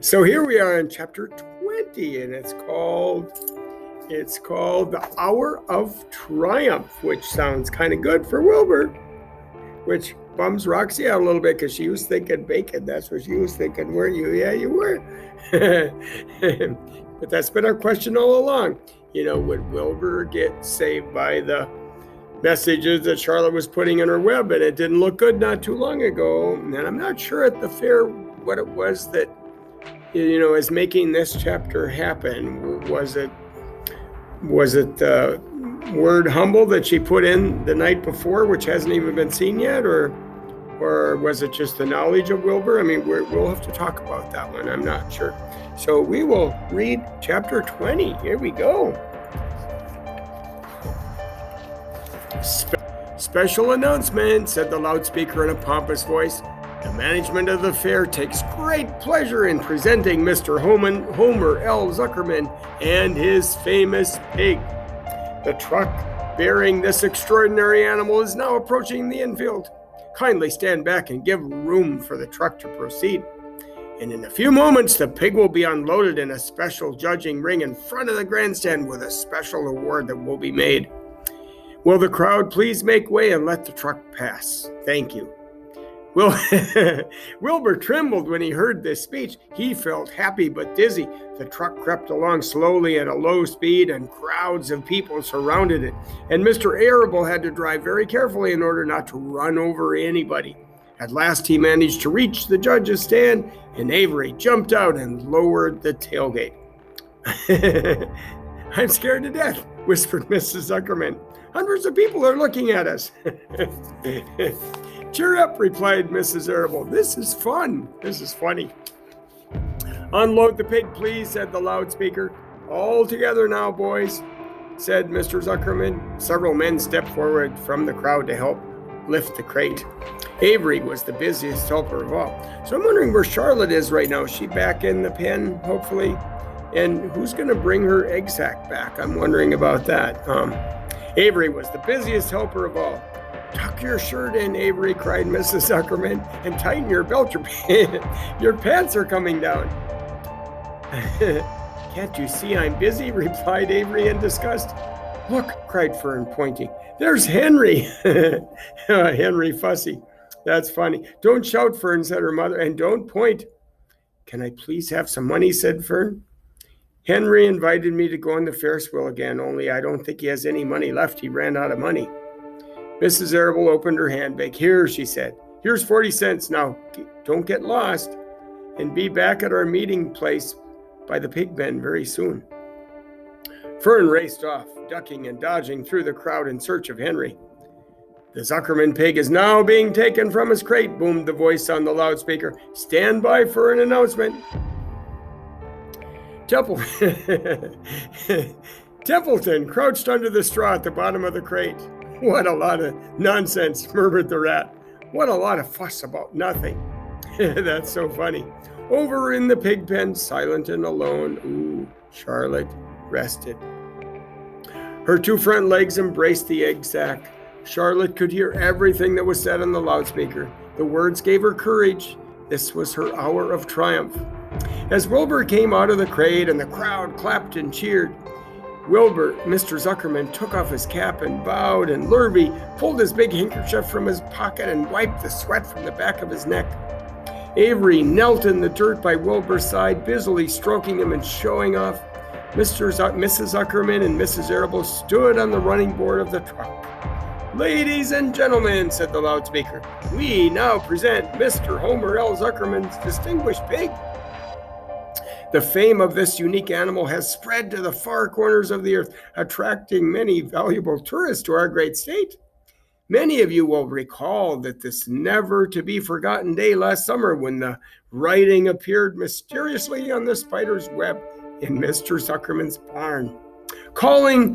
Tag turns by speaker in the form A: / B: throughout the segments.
A: So here we are in chapter 20, and it's called The Hour of Triumph, which sounds kind of good for Wilbur, which bums Roxy out a little bit because she was thinking bacon. That's what she was thinking, weren't you? Yeah, you were. But that's been our question all along. Would Wilbur get saved by the messages that Charlotte was putting in her web? And it didn't look good not too long ago. And I'm not sure at the fair what it was that, is making this chapter happen. Was it the word humble that she put in the night before, which hasn't even been seen yet? Or was it just the knowledge of Wilbur? I mean, we'll have to talk about that one. I'm not sure. So we will read chapter 20. Here we go. Special announcement, said the loudspeaker in a pompous voice. The management of the fair takes great pleasure in presenting Mr. Homer L. Zuckerman and his famous pig. The truck bearing this extraordinary animal is now approaching the infield. Kindly stand back and give room for the truck to proceed. And in a few moments, the pig will be unloaded in a special judging ring in front of the grandstand with a special award that will be made. Will the crowd please make way and let the truck pass? Thank you. Wilbur trembled when he heard this speech. He felt happy but dizzy. The truck crept along slowly at a low speed, and crowds of people surrounded it. And Mr. Arable had to drive very carefully in order not to run over anybody. At last he managed to reach the judge's stand, and Avery jumped out and lowered the tailgate. I'm scared to death, whispered Mrs. Zuckerman. Hundreds of people are looking at us. Cheer up, replied Mrs. Arable. This is fun. This is funny. Unload the pig, please, said the loudspeaker. All together now, boys, said Mr. Zuckerman. Several men stepped forward from the crowd to help lift the crate. Avery was the busiest helper of all. So I'm wondering where Charlotte is right now. Is she back in the pen, hopefully? And who's going to bring her egg sack back? I'm wondering about that. Avery was the busiest helper of all. Tuck your shirt in, Avery, cried Mrs. Zuckerman, and tighten your belt. Your pants are coming down. Can't you see I'm busy? Replied Avery in disgust. Look, cried Fern, pointing. There's Henry. Henry Fussy. That's funny. Don't shout, Fern, said her mother, and don't point. Can I please have some money, said Fern. Henry invited me to go on the Ferris wheel again, only I don't think he has any money left. He ran out of money. Mrs. Arable opened her handbag. Here, she said. Here's 40 cents. Now, don't get lost and be back at our meeting place by the pig pen very soon. Fern raced off, ducking and dodging through the crowd in search of Henry. The Zuckerman pig is now being taken from his crate, boomed the voice on the loudspeaker. Stand by for an announcement. Templeton crouched under the straw at the bottom of the crate. What a lot of nonsense, murmured the rat. What a lot of fuss about nothing. That's so funny. Over in the pig pen, silent and alone, Charlotte rested. Her two front legs embraced the egg sack. Charlotte could hear everything that was said on the loudspeaker. The words gave her courage. This was her hour of triumph. As Wilbur came out of the crate and the crowd clapped and cheered, Mr. Zuckerman took off his cap and bowed, and Lurvy pulled his big handkerchief from his pocket and wiped the sweat from the back of his neck. Avery knelt in the dirt by Wilbur's side, busily stroking him and showing off. Mrs. Zuckerman and Mrs. Arable stood on the running board of the truck. Ladies and gentlemen, said the loudspeaker, we now present Mr. Homer L. Zuckerman's distinguished pig. The fame of this unique animal has spread to the far corners of the earth, attracting many valuable tourists to our great state. Many of you will recall that this never-to-be-forgotten day last summer when the writing appeared mysteriously on the spider's web in Mr. Zuckerman's barn, calling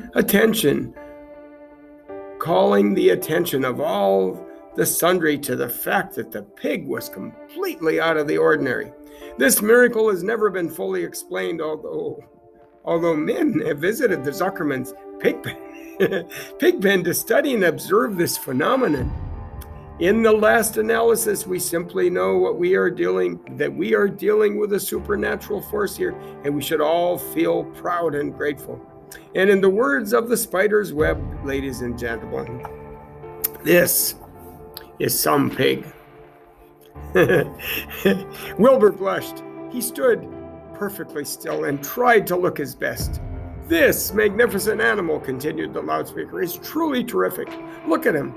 A: the attention of all the sundry to the fact that the pig was completely out of the ordinary. This miracle has never been fully explained, although men have visited the Zuckerman's pig pen to study and observe this phenomenon. In the last analysis, we simply know that we are dealing with a supernatural force here, and we should all feel proud and grateful. And in the words of the spider's web, ladies and gentlemen, this is some pig. Wilbur blushed. He stood perfectly still and tried to look his best. This magnificent animal, continued the loudspeaker, is truly terrific. Look at him.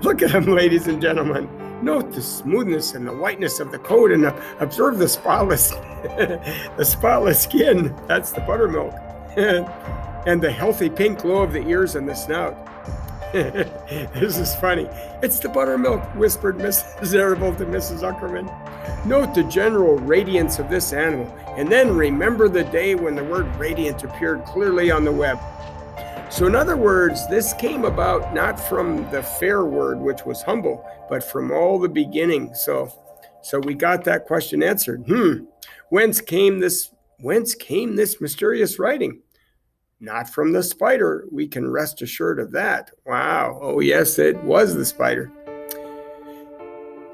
A: Look at him, ladies and gentlemen. Note the smoothness and the whiteness of the coat, and observe the spotless skin. That's the buttermilk. And the healthy pink glow of the ears and the snout. This is funny. It's the buttermilk, whispered Mrs. Arable to Mrs. Zuckerman. Note the general radiance of this animal, and then remember the day when the word radiant appeared clearly on the web. So in other words, this came about not from the fair word, which was humble, but from all the beginning. So we got that question answered. Whence came this mysterious writing? Not from the spider, we can rest assured of that. Wow. Oh, yes, it was the spider.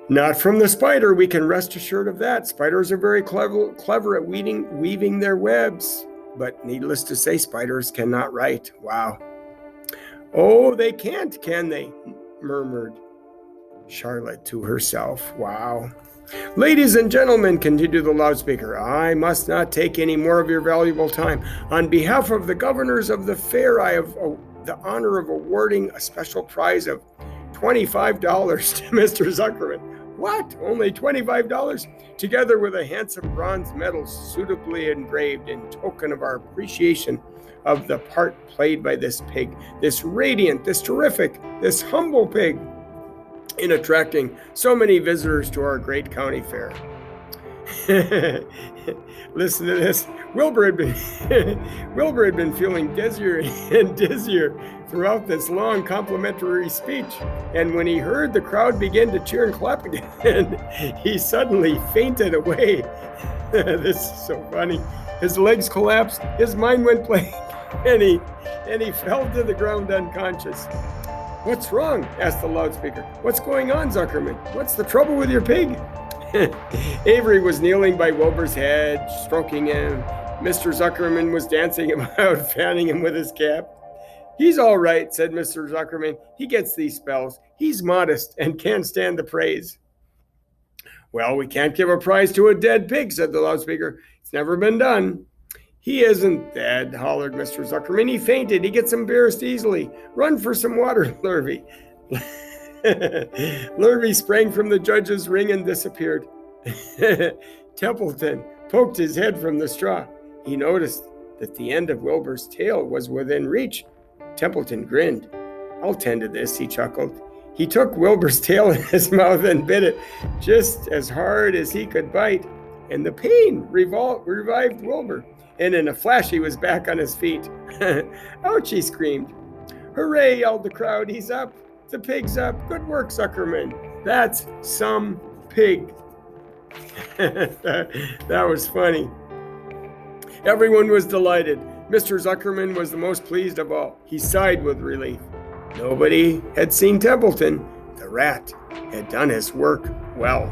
A: Not from the spider, we can rest assured of that. Spiders are very clever at weaving their webs. But needless to say, spiders cannot write. Wow. Oh, they can't, can they? Murmured Charlotte to herself. Wow. Ladies and gentlemen, continued the loudspeaker, I must not take any more of your valuable time. On behalf of the governors of the fair, I have the honor of awarding a special prize of $25 to Mr. Zuckerman. What? Only $25? Together with a handsome bronze medal suitably engraved in token of our appreciation of the part played by this pig, this radiant, this terrific, this humble pig, in attracting so many visitors to our great county fair. Listen to this. Wilbur had been feeling dizzier and dizzier throughout this long complimentary speech, and when he heard the crowd begin to cheer and clap again, he suddenly fainted away. This is so funny. His legs collapsed, his mind went blank, and he fell to the ground unconscious. What's wrong? Asked the loudspeaker. What's going on, Zuckerman? What's the trouble with your pig? Avery was kneeling by Wilbur's head, stroking him. Mr. Zuckerman was dancing about, fanning him with his cap. He's all right, said Mr. Zuckerman. He gets these spells. He's modest and can't stand the praise. Well, we can't give a prize to a dead pig, said the loudspeaker. It's never been done. He isn't dead, hollered Mr. Zuckerman. He fainted. He gets embarrassed easily. Run for some water, Lurvy. Lurvy sprang from the judge's ring and disappeared. Templeton poked his head from the straw. He noticed that the end of Wilbur's tail was within reach. Templeton grinned. I'll tend to this, he chuckled. He took Wilbur's tail in his mouth and bit it just as hard as he could bite, and the pain revived Wilbur. And in a flash, he was back on his feet. Ouch, he screamed. Hooray, yelled the crowd. He's up. The pig's up. Good work, Zuckerman. That's some pig. That was funny. Everyone was delighted. Mr. Zuckerman was the most pleased of all. He sighed with relief. Nobody had seen Templeton. The rat had done his work well.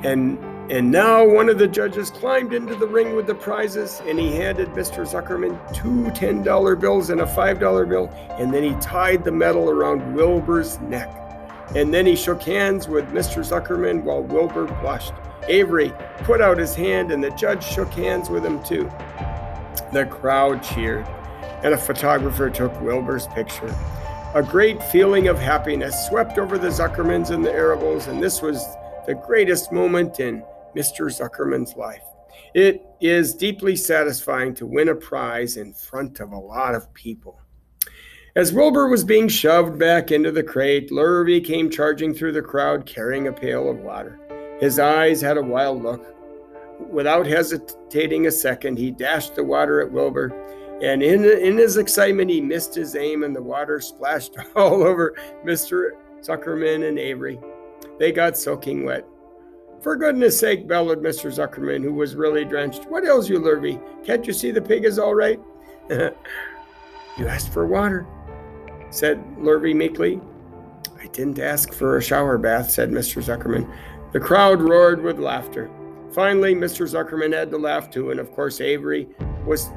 A: And now one of the judges climbed into the ring with the prizes, and he handed Mr. Zuckerman 2 $10 bills and a $5 bill, and then he tied the medal around Wilbur's neck. And then he shook hands with Mr. Zuckerman while Wilbur blushed. Avery put out his hand, and the judge shook hands with him too. The crowd cheered, and a photographer took Wilbur's picture. A great feeling of happiness swept over the Zuckermans and the Arables, and this was the greatest moment in Mr. Zuckerman's life. It is deeply satisfying to win a prize in front of a lot of people. As Wilbur was being shoved back into the crate, Lurvy came charging through the crowd carrying a pail of water. His eyes had a wild look. Without hesitating a second, he dashed the water at Wilbur, and in his excitement, he missed his aim, and the water splashed all over Mr. Zuckerman and Avery. They got soaking wet. For goodness sake, bellowed Mr. Zuckerman, who was really drenched. What ails you, Lurvy? Can't you see the pig is all right? You asked for water, said Lurvy meekly. I I didn't ask for a shower bath, said Mr. Zuckerman. The crowd roared with laughter. Finally, Mr. Zuckerman had to laugh too, and of course Avery was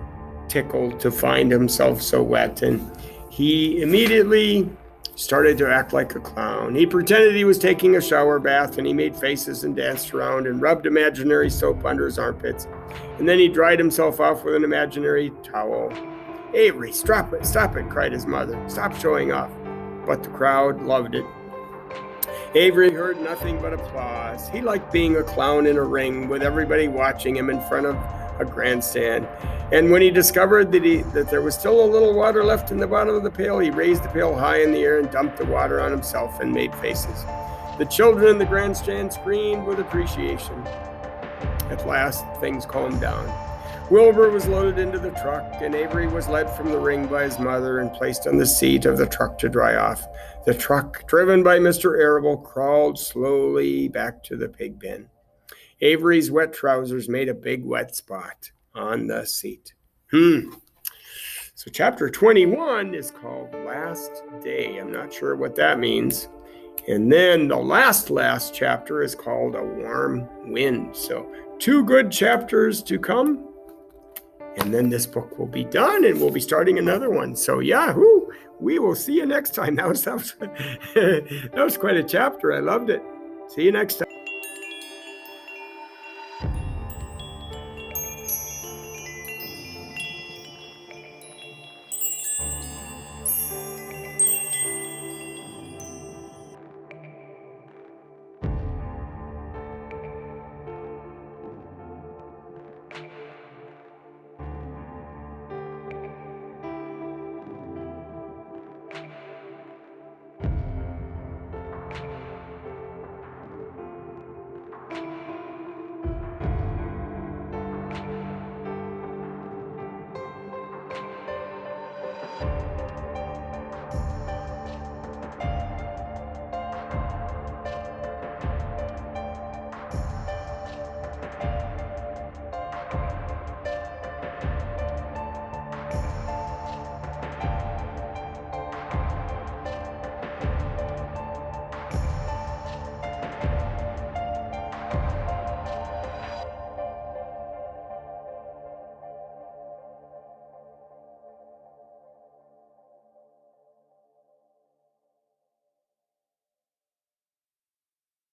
A: tickled to find himself so wet, and he immediately started to act like a clown. He pretended he was taking a shower bath, and he made faces and danced around and rubbed imaginary soap under his armpits. And then he dried himself off with an imaginary towel. Avery, stop it, cried his mother. Stop showing off. But the crowd loved it. Avery heard nothing but applause. He liked being a clown in a ring with everybody watching him in front of a grandstand. And when he discovered that there was still a little water left in the bottom of the pail, he raised the pail high in the air and dumped the water on himself and made faces. The children in the grandstand screamed with appreciation. At last, things calmed down. Wilbur was loaded into the truck, and Avery was led from the ring by his mother and placed on the seat of the truck to dry off. The truck, driven by Mr. Arable, crawled slowly back to the pig pen. Avery's wet trousers made a big wet spot on the seat. So chapter 21 is called Last Day. I'm not sure what that means. And then the last chapter is called A Warm Wind. So 2 good chapters to come. And then this book will be done, and we'll be starting another one. So yahoo! We will see you next time. That was quite a chapter. I loved it. See you next time.